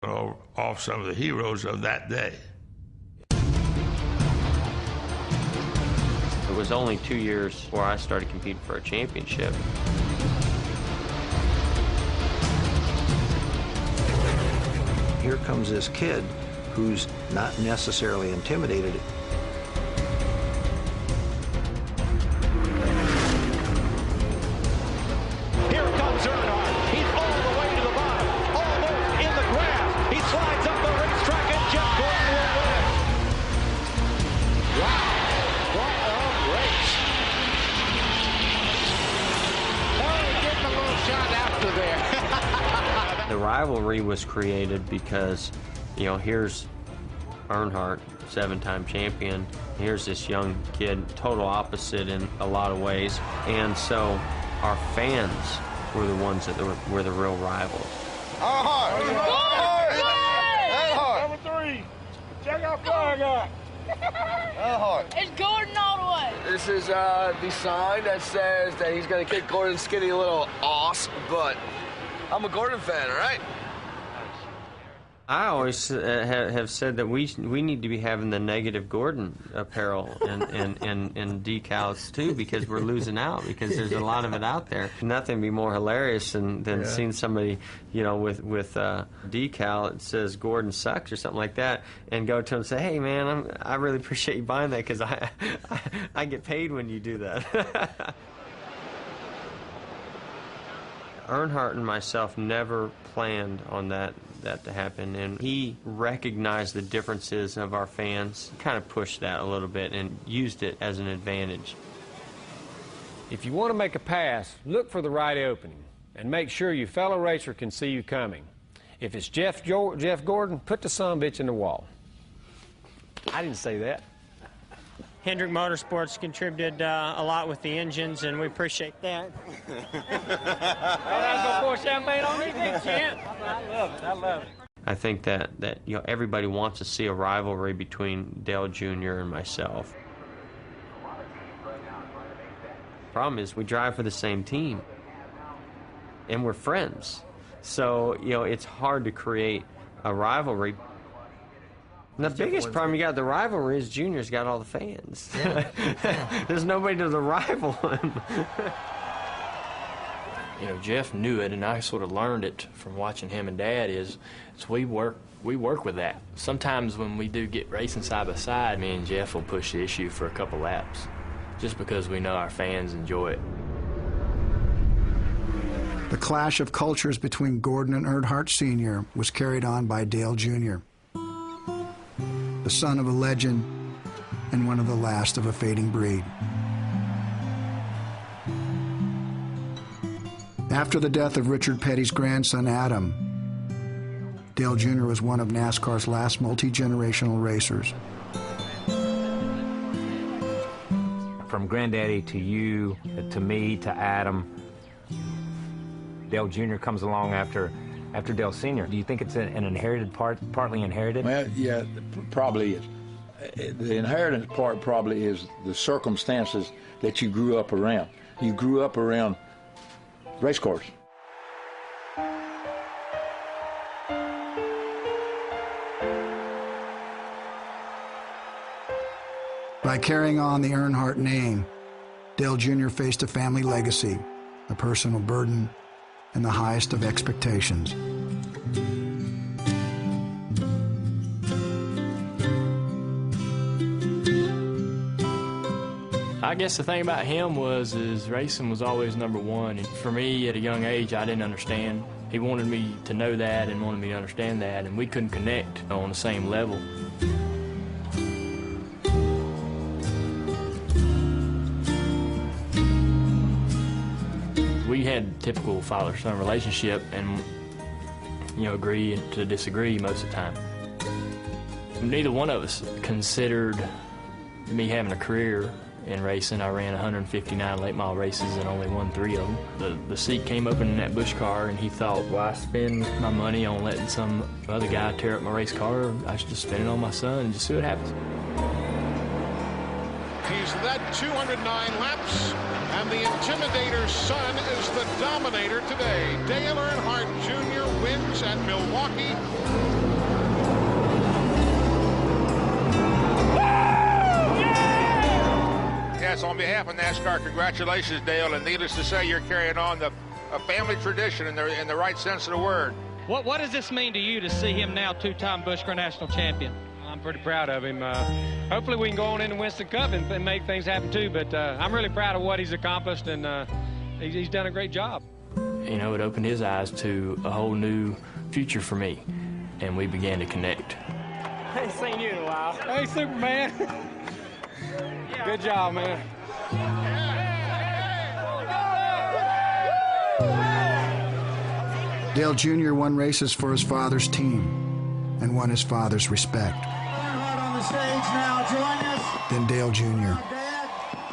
off some of the heroes of that day. It was only 2 years before I started competing for a championship. Here comes this kid who's not necessarily intimidated. Here comes Earnhardt. He's all the way to the bottom, almost in the grass. He slides up the racetrack and Jeff Gordon will win. Wow, what a race. Oh, getting a little shot after there. The rivalry was created because, you know, here's Earnhardt, 7-time champion. Here's this young kid, total opposite in a lot of ways. And so our fans were the ones that were the real rivals. Number 3. Check out flag out. It's Gordon all the way. This is the sign that says that he's going to kick Gordon's skinny little ass butt. I'm a Gordon fan, all right? I always have said that we need to be having the negative Gordon apparel and decals too, because we're losing out, because there's a lot of it out there. Nothing would be more hilarious than seeing somebody, you know, with a decal that says Gordon sucks or something like that, and go to him and say, hey man, I really appreciate you buying that, because I get paid when you do that. Earnhardt and myself never planned on that to happen, and he recognized the differences of our fans, kind of pushed that a little bit and used it as an advantage. If you want to make a pass, look for the right opening and make sure your fellow racer can see you coming. If it's Jeff Gordon, put the sumbitch in the wall. I didn't say that. Hendrick Motorsports contributed a lot with the engines, and we appreciate that. Go pour champagne on me, champ. I love it. I love it. I think that you know, everybody wants to see a rivalry between Dale Jr. and myself. Problem is, we drive for the same team, and we're friends. So, you know, it's hard to create a rivalry. And the biggest problem you got with the rivalry is Junior's got all the fans. Yeah. There's nobody to rival him. You know, Jeff knew it, and I sort of learned it from watching him and Dad. Is we work with that. Sometimes when we do get racing side by side, me and Jeff will push the issue for a couple laps, just because we know our fans enjoy it. The clash of cultures between Gordon and Earnhardt Sr. was carried on by Dale Jr., the son of a legend and one of the last of a fading breed. After the death of Richard Petty's grandson, Adam, Dale Jr. was one of NASCAR's last multi-generational racers. From Granddaddy to you, to me, to Adam, Dale Jr. comes along after Dale Sr. Do you think it's an inherited partly inherited? Well, yeah, probably is. The inheritance part probably is the circumstances that you grew up around. You grew up around race cars. By carrying on the Earnhardt name, Dale Jr. faced a family legacy, a personal burden, and the highest of expectations. I guess the thing about him is racing was always number one. And for me, at a young age, I didn't understand. He wanted me to know that and wanted me to understand that, and we couldn't connect on the same level. We had a typical father-son relationship, and agree to disagree most of the time. Neither one of us considered me having a career in racing. I ran 159 late model races and only won 3 of them. The seat came open in that Busch car, and he thought, why spend my money on letting some other guy tear up my race car? I should just spend it on my son and just see what happens. He's led 209 laps, and the Intimidator's son is the dominator today. Dale Earnhardt Jr. wins at Milwaukee. Yes, on behalf of NASCAR, congratulations, Dale, and needless to say, you're carrying on a family tradition in the right sense of the word. What does this mean to you to see him now two-time Busch Car National champion? I'm pretty proud of him. Hopefully we can go on into Winston Cup and make things happen too, but I'm really proud of what he's accomplished, and he's done a great job. You know, it opened his eyes to a whole new future for me, and we began to connect. I ain't seen you in a while. Hey, Superman. Good job, man. Dale Jr. won races for his father's team and won his father's respect. On the stage now, join us. Then Dale Jr.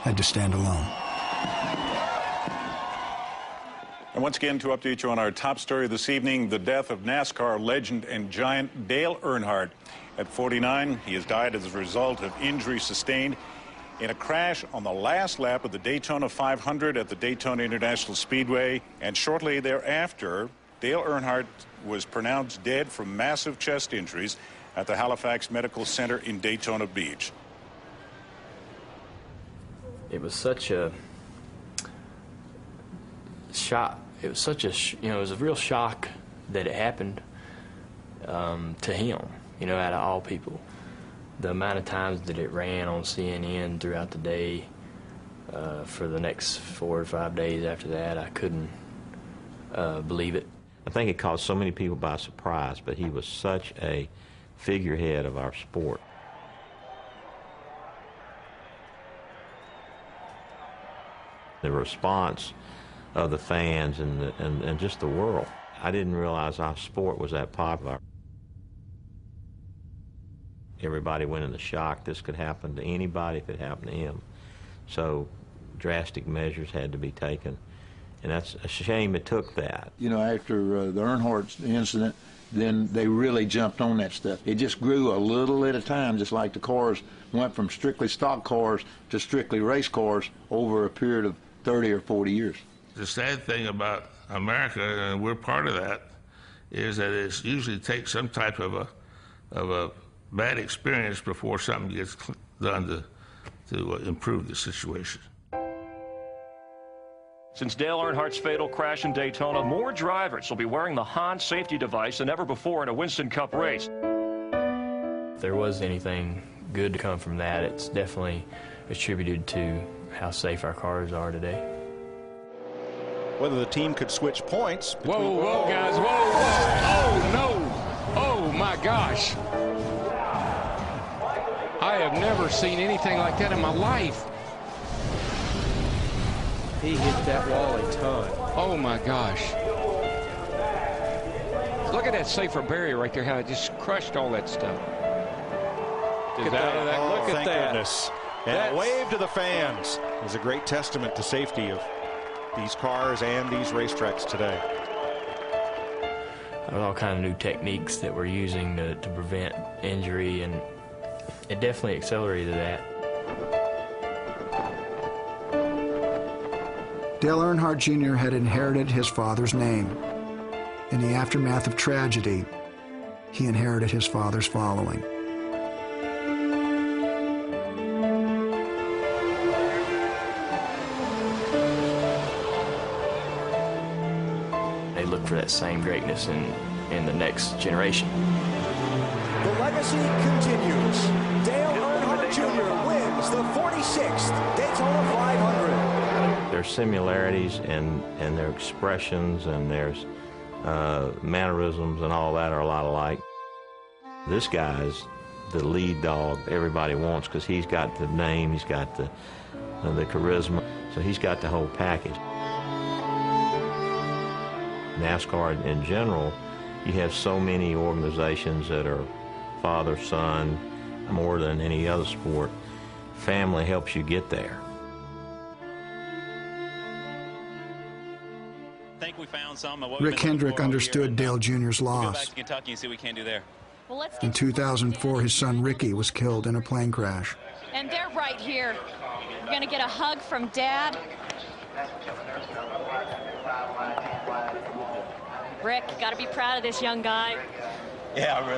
had to stand alone. And once again, to update you on our top story this evening, the death of NASCAR legend and giant Dale Earnhardt. At 49, he has died as a result of injury sustained in a crash on the last lap of the Daytona 500 at the Daytona International Speedway. And shortly thereafter, Dale Earnhardt was pronounced dead from massive chest injuries at the Halifax Medical Center in Daytona Beach. It was such a shock. It was such a, it was a real shock that it happened to him, out of all people. The amount of times that it ran on CNN throughout the day, for the next 4 or 5 days after that, I couldn't believe it. I think it caught so many people by surprise, but he was such a figurehead of our sport. The response of the fans and just the world. I didn't realize our sport was that popular. Everybody went into shock. This could happen to anybody if it happened to him. So drastic measures had to be taken. And that's a shame it took that. After the Earnhardt incident, then they really jumped on that stuff. It just grew a little at a time, just like the cars went from strictly stock cars to strictly race cars over a period of 30 or 40 years. The sad thing about America, and we're part of that, is that it usually takes some type of a bad experience before something gets done to improve the situation. Since Dale Earnhardt's fatal crash in Daytona, more drivers will be wearing the Hahn safety device than ever before in a Winston Cup race. If there was anything good to come from that, it's definitely attributed to how safe our cars are today. Whether the team could switch points. Whoa, guys, whoa. Oh, no. Oh, my gosh. I have never seen anything like that in my life. He hit that wall a ton. Oh, my gosh. Look at that safer barrier right there, how it just crushed all that stuff. Look at that. Goodness. And a wave to the fans is a great testament to safety of these cars and these racetracks today. There were all kinds of new techniques that we're using to prevent injury, and it definitely accelerated that. Dale Earnhardt Jr. had inherited his father's name. In the aftermath of tragedy, he inherited his father's following. They look for that same greatness in the next generation. The legacy continues. Dale Earnhardt Jr. wins the 46th Daytona 500. There's similarities and their expressions and there's mannerisms and all that are a lot alike. This guy's the lead dog everybody wants because he's got the name, he's got the charisma, so he's got the whole package. NASCAR in general, you have so many organizations that are father, son, more than any other sport. Family helps you get there. We found some Rick Hendrick understood Dale Jr.'s Go back loss. to Kentucky and see what we can do there. Well, let's In 2004, his son Ricky was killed in a plane crash. And they're right here. We're going to get a hug from Dad. Rick, got to be proud of this young guy. Yeah, I really